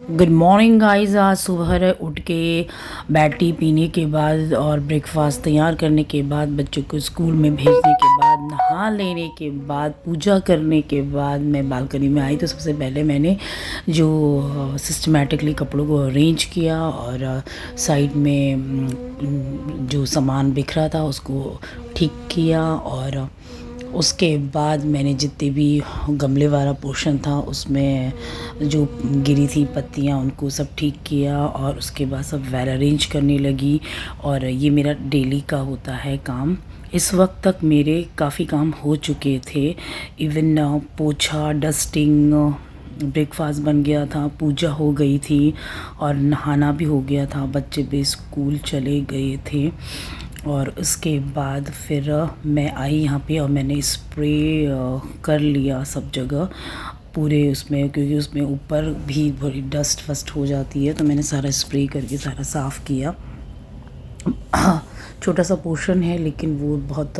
Good morning guys. आज सुबह उठ के बैड टी पीने के बाद और ब्रेकफास्ट तैयार करने के बाद, बच्चों को स्कूल में भेजने के बाद, नहा लेने के बाद, पूजा करने के बाद मैं बालकनी में आई। तो सबसे पहले मैंने जो सिस्टमेटिकली कपड़ों को अरेंज किया और साइड में जो सामान बिखरा था उसको ठीक किया। और उसके बाद मैंने जितने भी गमले वाला पोर्शन था उसमें जो गिरी थी पत्तियां उनको सब ठीक किया और उसके बाद सब वेल अरेंज करने लगी। और ये मेरा डेली का होता है काम। इस वक्त तक मेरे काफ़ी काम हो चुके थे। इवन पोछा, डस्टिंग, ब्रेकफास्ट बन गया था, पूजा हो गई थी और नहाना भी हो गया था। बच्चे भी स्कूल चले गए थे। और उसके बाद फिर मैं आई यहाँ पे और मैंने स्प्रे कर लिया सब जगह पूरे उसमें, क्योंकि उसमें ऊपर भी थोड़ी डस्ट वस्ट हो जाती है। तो मैंने सारा स्प्रे करके सारा साफ़ किया। छोटा सा पोर्शन है लेकिन वो बहुत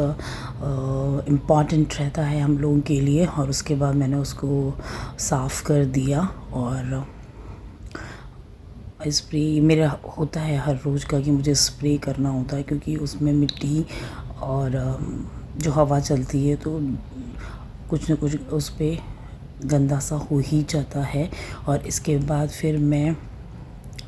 इम्पॉर्टेंट रहता है हम लोगों के लिए। और उसके बाद मैंने उसको साफ़ कर दिया। और स्प्रे मेरा होता है हर रोज़ का कि मुझे स्प्रे करना होता है, क्योंकि उसमें मिट्टी और जो हवा चलती है तो कुछ न कुछ उस पर गंदा सा हो ही जाता है। और इसके बाद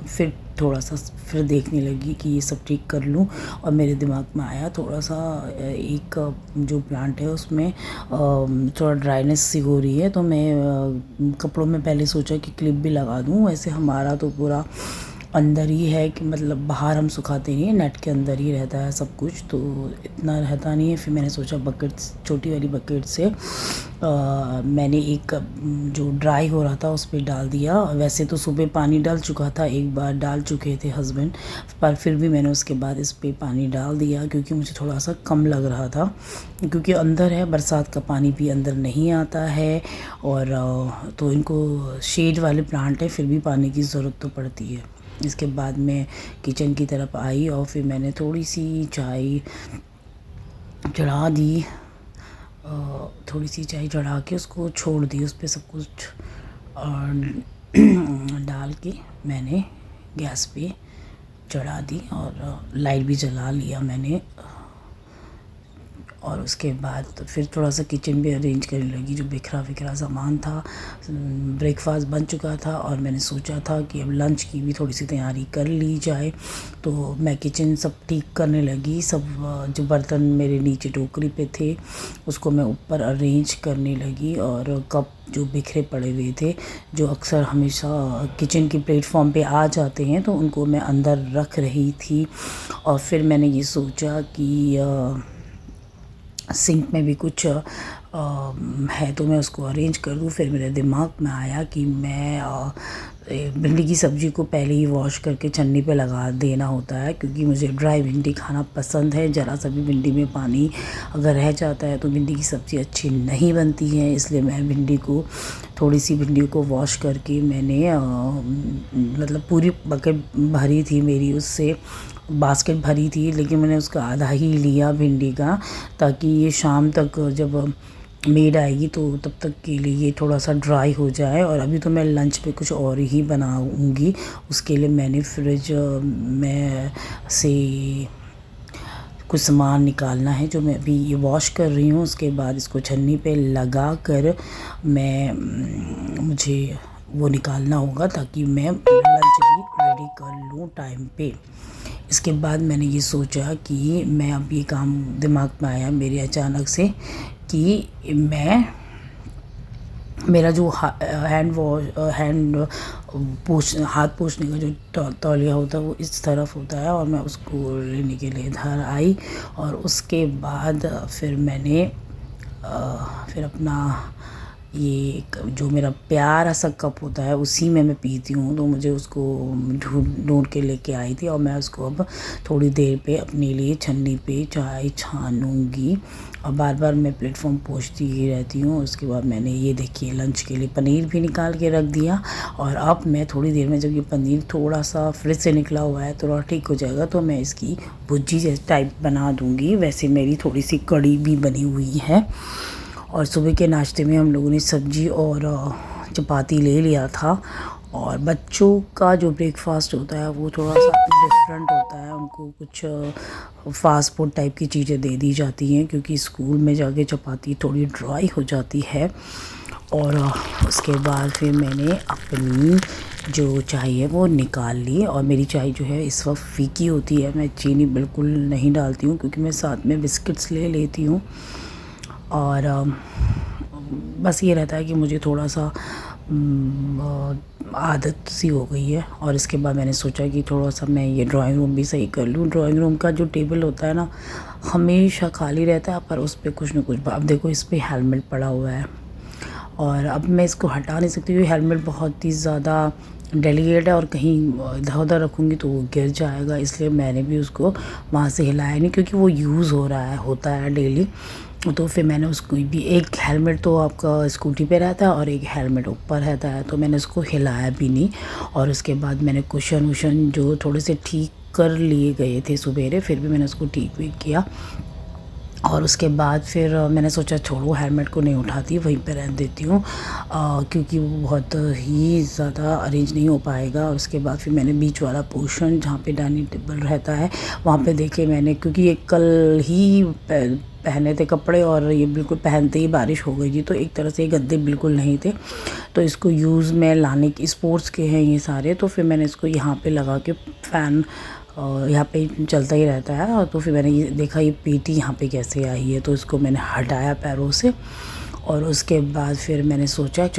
फिर थोड़ा सा फिर देखने लगी कि ये सब ठीक कर लूँ। और मेरे दिमाग में आया थोड़ा सा एक जो प्लांट है उसमें थोड़ा ड्राइनेस सी हो रही है। तो मैं कपड़ों में पहले सोचा कि क्लिप भी लगा दूँ। वैसे हमारा तो पूरा अंदर ही है कि मतलब बाहर हम सुखाते नहीं हैं, नेट के अंदर ही रहता है सब कुछ, तो इतना रहता नहीं है। फिर मैंने सोचा बकेट, छोटी वाली बकेट से मैंने एक जो ड्राई हो रहा था उस पर डाल दिया। वैसे तो सुबह पानी डाल चुका था, एक बार डाल चुके थे हस्बैंड, पर फिर भी मैंने उसके बाद इस पर पानी डाल दिया क्योंकि मुझे थोड़ा सा कम लग रहा था। क्योंकि अंदर है, बरसात का पानी भी अंदर नहीं आता है। और तो इनको शेड वाले प्लांट है, फिर भी पानी की ज़रूरत तो पड़ती है। इसके बाद मैं किचन की तरफ आई और फिर मैंने थोड़ी सी चाय चढ़ा दी। थोड़ी सी चाय चढ़ा के उसको छोड़ दी, उस पर सब कुछ डाल के मैंने गैस पे चढ़ा दी और लाइट भी जला लिया मैंने। और उसके बाद तो फिर थोड़ा सा किचन भी अरेंज करने लगी, जो बिखरा सामान था। ब्रेकफास्ट बन चुका था और मैंने सोचा था कि अब लंच की भी थोड़ी सी तैयारी कर ली जाए। तो मैं किचन सब ठीक करने लगी। सब जो बर्तन मेरे नीचे टोकरी पे थे उसको मैं ऊपर अरेंज करने लगी। और कप जो बिखरे पड़े हुए थे, जो अक्सर हमेशा किचन की प्लेटफॉर्म पे आ जाते हैं, तो उनको मैं अंदर रख रही थी। और फिर मैंने ये सोचा कि सिंक में भी कुछ है तो मैं उसको अरेंज कर दूँ। फिर मेरे दिमाग में आया कि मैं भिंडी की सब्ज़ी को पहले ही वॉश करके छन्नी पे लगा देना होता है, क्योंकि मुझे ड्राई भिंडी खाना पसंद है। ज़रा सा भी भिंडी में पानी अगर रह जाता है तो भिंडी की सब्ज़ी अच्छी नहीं बनती है। इसलिए मैं थोड़ी सी भिंडी को वॉश करके मैंने मतलब पूरी बकेट भरी थी मेरी, उससे बास्केट भरी थी, लेकिन मैंने उसका आधा ही लिया भिंडी का, ताकि ये शाम तक जब मेड आएगी तो तब तक के लिए ये थोड़ा सा ड्राई हो जाए। और अभी तो मैं लंच पे कुछ और ही बनाऊंगी। उसके लिए मैंने फ्रिज में से कुछ सामान निकालना है जो मैं अभी ये वॉश कर रही हूँ। उसके बाद इसको छन्नी पे लगा कर मुझे वो निकालना होगा, ताकि मैं लंच भी रेडी कर लूँ टाइम पे। इसके बाद मैंने ये सोचा कि मैं अब ये काम दिमाग में आया मेरे अचानक से कि मेरा जो हाथ पोंछने का जो तौलिया होता है वो इस तरफ होता है, और मैं उसको लेने के लिए इधर आई। और उसके बाद फिर मैंने फिर अपना ये जो मेरा प्यारा सा कप होता है उसी में मैं पीती हूँ, तो मुझे उसको ढूंढ के लेके आई थी। और मैं उसको अब थोड़ी देर पे अपने लिए छन्नी पे चाय छानूंगी। और बार बार मैं प्लेटफॉर्म पोंछती ही रहती हूँ। उसके बाद मैंने ये देखिए लंच के लिए पनीर भी निकाल के रख दिया। और अब मैं थोड़ी देर में, जब ये पनीर थोड़ा सा फ्रिज से निकला हुआ है, थोड़ा ठीक हो जाएगा, तो मैं इसकी भुर्जी जैसे टाइप बना दूँगी। वैसे मेरी थोड़ी सी कड़ी भी बनी हुई है। और सुबह के नाश्ते में हम लोगों ने सब्जी और चपाती ले लिया था। और बच्चों का जो ब्रेकफास्ट होता है वो थोड़ा सा डिफरेंट होता है। उनको कुछ फास्ट फूड टाइप की चीज़ें दे दी जाती हैं, क्योंकि स्कूल में जाके चपाती थोड़ी ड्राई हो जाती है। और उसके बाद फिर मैंने अपनी जो चाय है वो निकाल ली, और मेरी चाय जो है इस वक्त फीकी होती है। मैं चीनी बिल्कुल नहीं डालती हूँ, क्योंकि मैं साथ में बिस्किट्स ले लेती हूँ। और बस ये रहता है कि मुझे थोड़ा सा आदत सी हो गई है। और इसके बाद मैंने सोचा कि थोड़ा सा मैं ये ड्राइंग रूम भी सही कर लूँ। ड्राइंग रूम का जो टेबल होता है ना, हमेशा खाली रहता है, पर उस पर कुछ ना कुछ, अब देखो इस पर हेलमेट पड़ा हुआ है, और अब मैं इसको हटा नहीं सकती क्योंकि हेलमेट बहुत ही ज़्यादा डेलिकेट है, और कहीं इधर उधर रखूँगी तो वो गिर जाएगा। इसलिए मैंने भी उसको वहाँ से हिलाया नहीं, क्योंकि वो यूज़ होता है डेली। तो फिर मैंने उसको भी, एक हेलमेट तो आपका स्कूटी पे रहता है और एक हेलमेट ऊपर रहता है, तो मैंने उसको हिलाया भी नहीं। और उसके बाद मैंने कुशन वुशन जो थोड़े से ठीक कर लिए गए थे सवेरे, फिर भी मैंने उसको ठीक भी किया। और उसके बाद फिर मैंने सोचा छोड़ो, हेलमेट को नहीं उठाती, वहीं पे रहने देती हूँ, क्योंकि वो बहुत ही ज़्यादा अरेंज नहीं हो पाएगा। और उसके बाद फिर मैंने बीच वाला पोर्शन जहाँ पे डाइनिंग टेबल रहता है वहाँ पे देखे मैंने, क्योंकि ये कल ही पहने थे कपड़े, और ये बिल्कुल पहनते ही बारिश हो गई थी, तो एक तरह से ये गद्दे बिल्कुल नहीं थे। तो इसको यूज़ में लाने की, स्पोर्ट्स के हैं ये सारे, तो फिर मैंने इसको यहाँ पे लगा के फ़ैन यहाँ पे चलता ही रहता है। और तो फिर मैंने ये देखा ये पेटी यहाँ पे कैसे आई है, तो इसको मैंने हटाया पैरों से। और उसके बाद फिर मैंने सोचा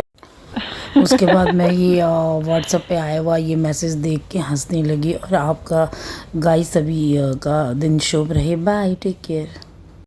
उसके बाद मैं ये व्हाट्सएप पे आया हुआ ये मैसेज देख के हंसने लगी। और आपका गाइस सभी का दिन शुभ रहे। Bye, take care.